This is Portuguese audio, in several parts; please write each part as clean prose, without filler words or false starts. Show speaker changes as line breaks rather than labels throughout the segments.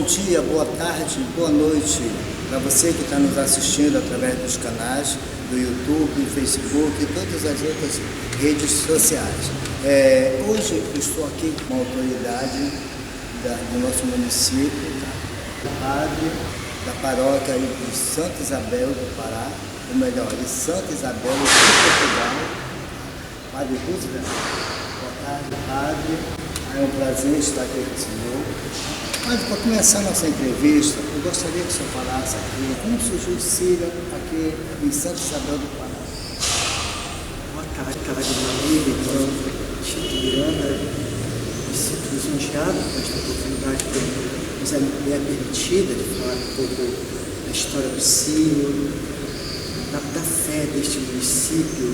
dia, boa tarde, boa noite para você que está nos assistindo através dos canais do YouTube, Facebook e todas as outras redes sociais. Hoje eu estou aqui com uma autoridade do nosso município, o padre da paróquia de Santa Isabel do Pará, ou melhor, de Santa Isabel de Portugal, Padre Roosevelt. Boa tarde, padre. É um prazer estar aqui com o senhor. Mas para começar a nossa entrevista, eu gostaria que o senhor falasse aqui como surgiu o Sírio aqui em Santa Isabel do Pará.
Boa tarde, meu amigo, irmão Tito Miranda. Me sinto lisonjeado com esta oportunidade que nos é permitida de falar um pouco da história do Sírio, da fé deste município,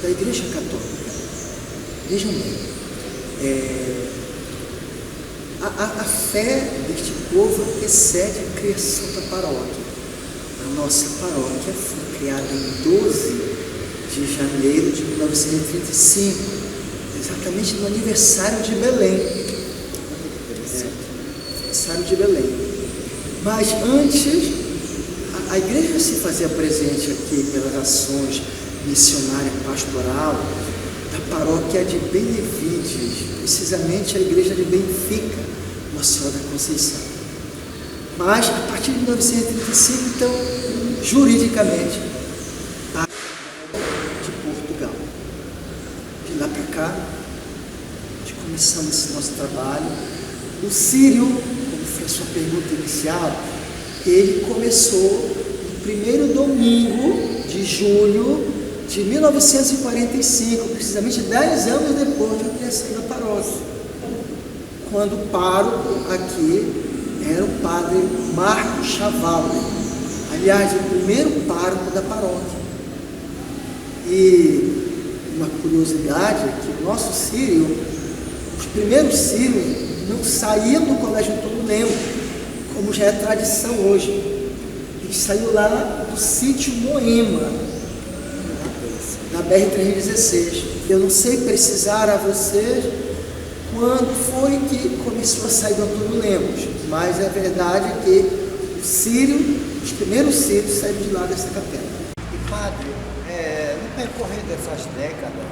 da Igreja Católica. Vejam bem, a fé deste povo excede a criação da paróquia. A nossa paróquia foi criada em 12 de janeiro de 1935, exatamente no aniversário de Belém. Aniversário de Belém. Mas antes, a igreja se fazia presente aqui pelas ações missionária pastoral da paróquia de Benevides, precisamente a igreja de Benfica, Nossa Senhora da Conceição. Mas a partir de 1935, então, juridicamente, de Portugal. De lá para cá, começamos esse nosso trabalho. O Sírio, como foi a sua pergunta inicial, ele começou no primeiro domingo de julho de 1945, precisamente 10 anos depois de eu ter saído da paróquia, quando o pároco aqui era o padre Marcos Chavalli, aliás, o primeiro pároco da paróquia. E uma curiosidade é que o nosso Sírio, os primeiros sírios não saíam do Colégio Antônio Lemos, como já é tradição hoje. Ele saiu lá do sítio Moema, na BR-316. Eu não sei precisar a vocês quando foi que começou a sair do Antônio Lemos, mas é verdade que o Sírio, os primeiros sírios saíram de lá dessa capela.
E padre, no percorrer dessas décadas,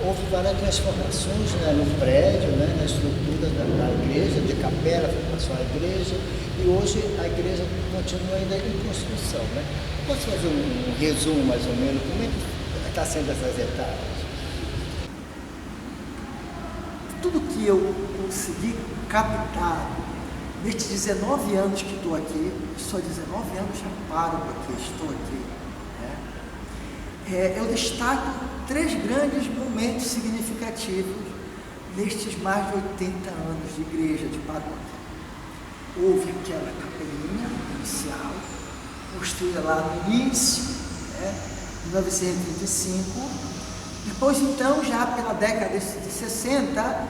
houve várias transformações no prédio, na estrutura da igreja, de capela, passou a igreja, e hoje a igreja continua ainda em construção. Posso fazer um resumo mais ou menos, como é que está sendo essas etapas?
Tudo que eu consegui captar nestes 19 anos que estou aqui, só 19 anos já paro aqui, estou aqui, eu destaco 3 grandes momentos significativos nestes mais de 80 anos de igreja, de paróquia. Houve aquela capelinha inicial, construída lá no início, 1935. Depois, então, já pela década de 60,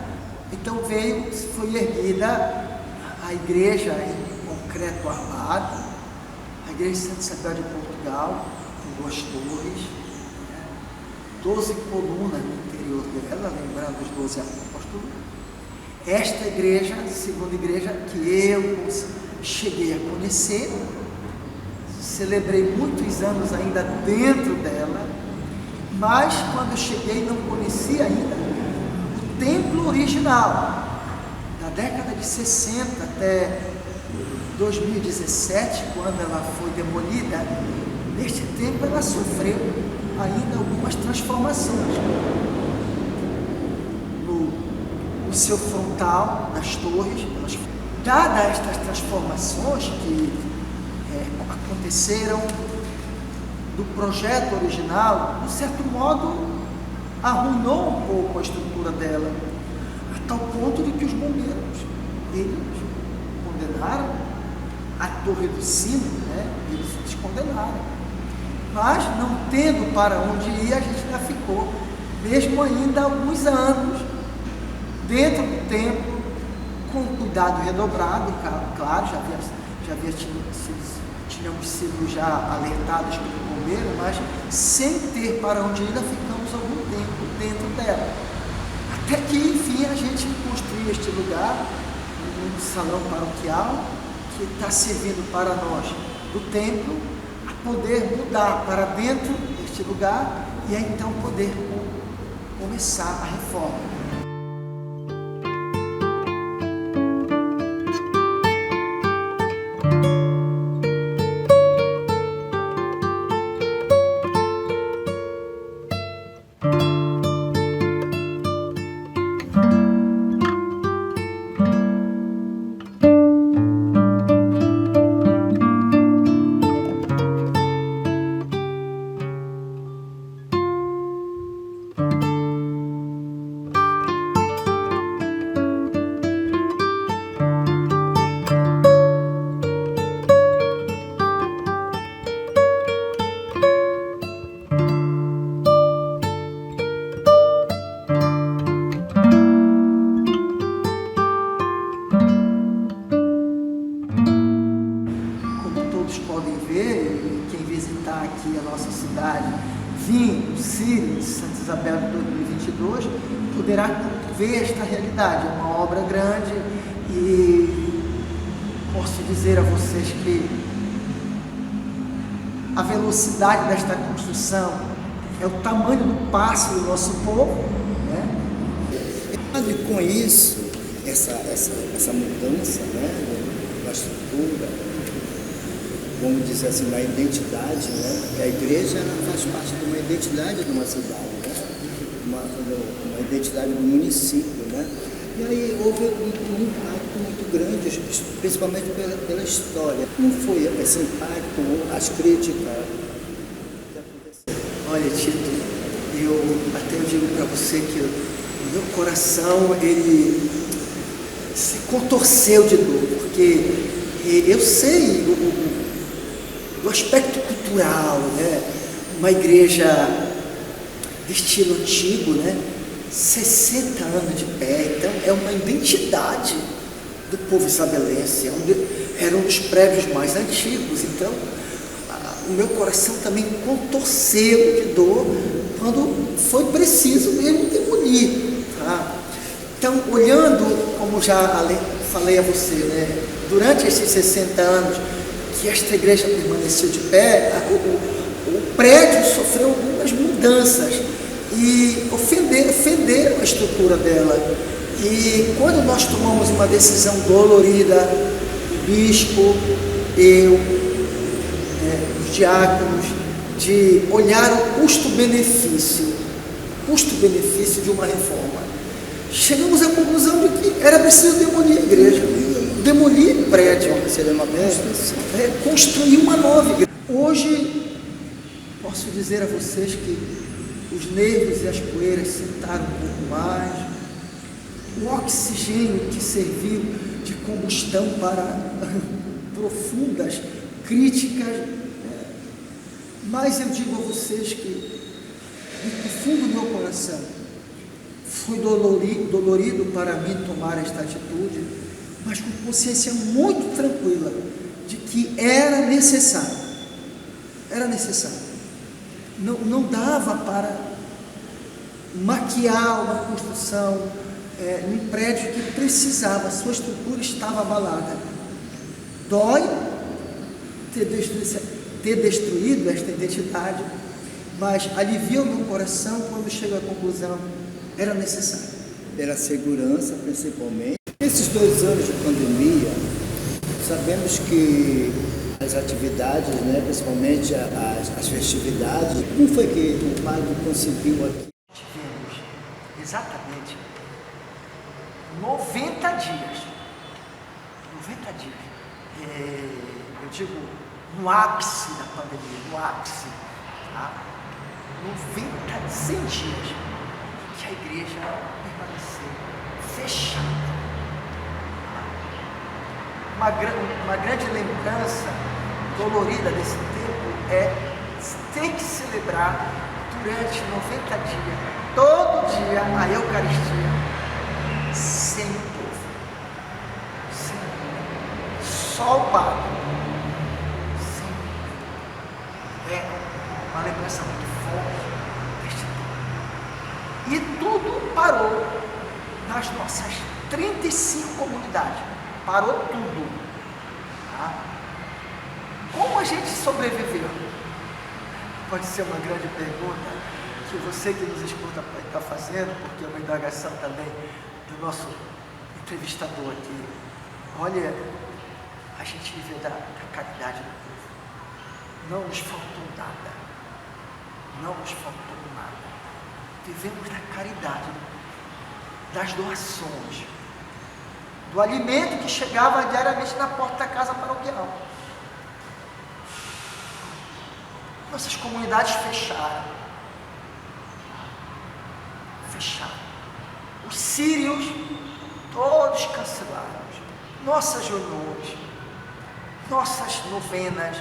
então foi erguida a igreja em concreto armado, a igreja de Santa Isabel de Portugal, com 2 torres, 12 colunas no interior dela, lembrando os 12 apóstolos. Esta igreja, segunda igreja que eu cheguei a conhecer, celebrei muitos anos ainda dentro dela, mas quando eu cheguei não conhecia ainda o templo original. Da década de 60 até 2017, quando ela foi demolida, neste tempo ela sofreu ainda algumas transformações no seu frontal, nas torres. Dadas estas transformações que aconteceram do projeto original, de certo modo arruinou um pouco a estrutura dela, a tal ponto de que os bombeiros, eles condenaram a torre do sino, eles descondenaram. Mas, não tendo para onde ir, a gente ainda ficou, mesmo ainda alguns anos, dentro do templo, com cuidado redobrado, claro, tínhamos sido já alertados pelo bombeiro, mas sem ter para onde ir, ainda ficamos algum tempo dentro dela. Até que, enfim, a gente construiu este lugar, um salão paroquial que está servindo para nós do templo, a poder mudar para dentro deste lugar e aí então poder começar a reforma. Podem ver, quem visitar aqui a nossa cidade, vindo, Sírio, de Santa Isabel de 2022, poderá ver esta realidade. É uma obra grande e posso dizer a vocês que a velocidade desta construção é o tamanho do passo do nosso povo, né?
E com isso, essa mudança, né, da estrutura, vamos dizer assim, uma identidade, né? A igreja faz parte de uma identidade de uma cidade, né? Uma identidade do município, né? E aí houve um impacto muito grande, principalmente pela história. Como foi esse impacto, as críticas?
Olha, Tito, eu digo para você que o meu coração, ele se contorceu de dor, porque eu sei do aspecto cultural, né? Uma igreja de estilo antigo, né? 60 anos de pé, então é uma identidade do povo isabelense, era um dos prédios mais antigos, então o meu coração também contorceu de dor quando foi preciso mesmo demolir, tá? Então, olhando, como já falei a você, né? Durante esses 60 anos que esta igreja permaneceu de pé, o prédio sofreu algumas mudanças e ofenderam a estrutura dela. E quando nós tomamos uma decisão dolorida, o bispo, eu, os diáconos, de olhar o custo-benefício de uma reforma, chegamos à conclusão de que era preciso demolir a igreja, demolir o prédio, construir uma nova igreja. Hoje, posso dizer a vocês que os nervos e as poeiras sentaram um pouco mais, o oxigênio que serviu de combustão para profundas críticas, mas eu digo a vocês que, do fundo do meu coração, foi dolorido para mim tomar esta atitude, mas com consciência muito tranquila de que era necessário. Era necessário. Não dava para maquiar uma construção num prédio que precisava, sua estrutura estava abalada. Dói ter destruído esta identidade, mas alivia o meu coração quando chego à conclusão, era necessário.
Pela segurança, principalmente. Nesses 2 anos de pandemia, sabemos que as atividades, né, principalmente as festividades, como foi que o padre conseguiu aqui?
Tivemos exatamente 90 dias. 90 dias. Eu digo, no ápice da pandemia, no ápice, tá? 100 dias que a igreja permaneceu fechada. Uma grande lembrança dolorida desse tempo é ter que celebrar durante 90 dias, todo dia, a Eucaristia, sem o povo, sem o povo, só o Padre, sem o povo. É uma lembrança muito forte deste tempo. E tudo parou nas nossas 35 comunidades. Parou tudo. Tá? Como a gente sobreviveu? Pode ser uma grande pergunta que você que nos escuta pode estar fazendo, porque é uma indagação também do nosso entrevistador aqui. Olha, a gente viveu da caridade do povo. Não nos faltou nada. Não nos faltou nada. Vivemos da caridade do povo, das doações, do alimento que chegava diariamente na porta da casa paroquial. Nossas comunidades fecharam. Os sírios, todos cancelados. Nossas reuniões, nossas novenas,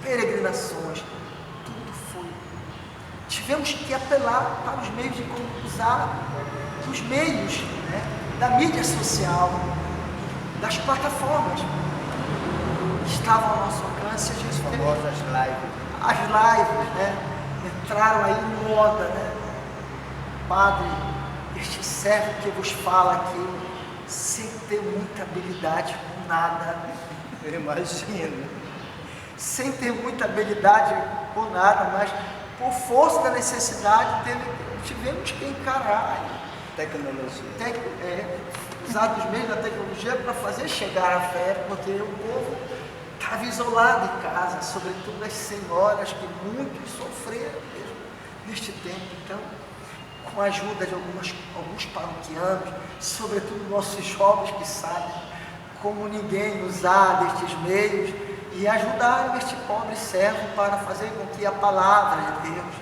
peregrinações, tudo foi. Tivemos que apelar para os meios de usar os meios, né, da mídia social, das plataformas que estavam ao nosso alcance.
As famosas lives.
As lives, né, entraram aí em moda, né? Padre, este servo que vos fala aqui, sem ter muita habilidade com nada.
Eu imagino.
Sem ter muita habilidade com nada, mas por força da necessidade tivemos que encarar.
Tecnologia.
Usar os meios da tecnologia para fazer chegar a fé, porque o povo estava isolado em casa, sobretudo as senhoras que muito sofreram mesmo neste tempo. Então, com a ajuda de alguns paroquianos, sobretudo nossos jovens que sabem como ninguém usar destes meios, e ajudaram este pobre servo para fazer com que a palavra de Deus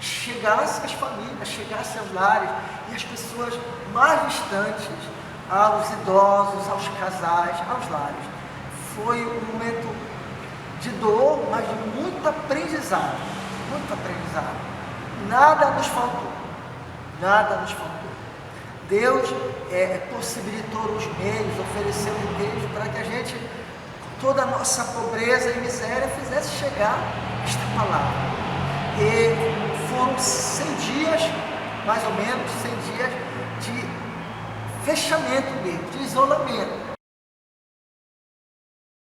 chegasse às famílias, chegasse aos lares e às pessoas mais distantes, aos idosos, aos casais, aos lares. Foi um momento de dor, mas de muito aprendizado, muito aprendizado. Nada nos faltou, nada nos faltou. Deus possibilitou os meios, ofereceu os meios para que a gente, com toda a nossa pobreza e miséria, fizesse chegar esta palavra. E foram 100 dias, mais ou menos 100 dias, de fechamento mesmo, de isolamento.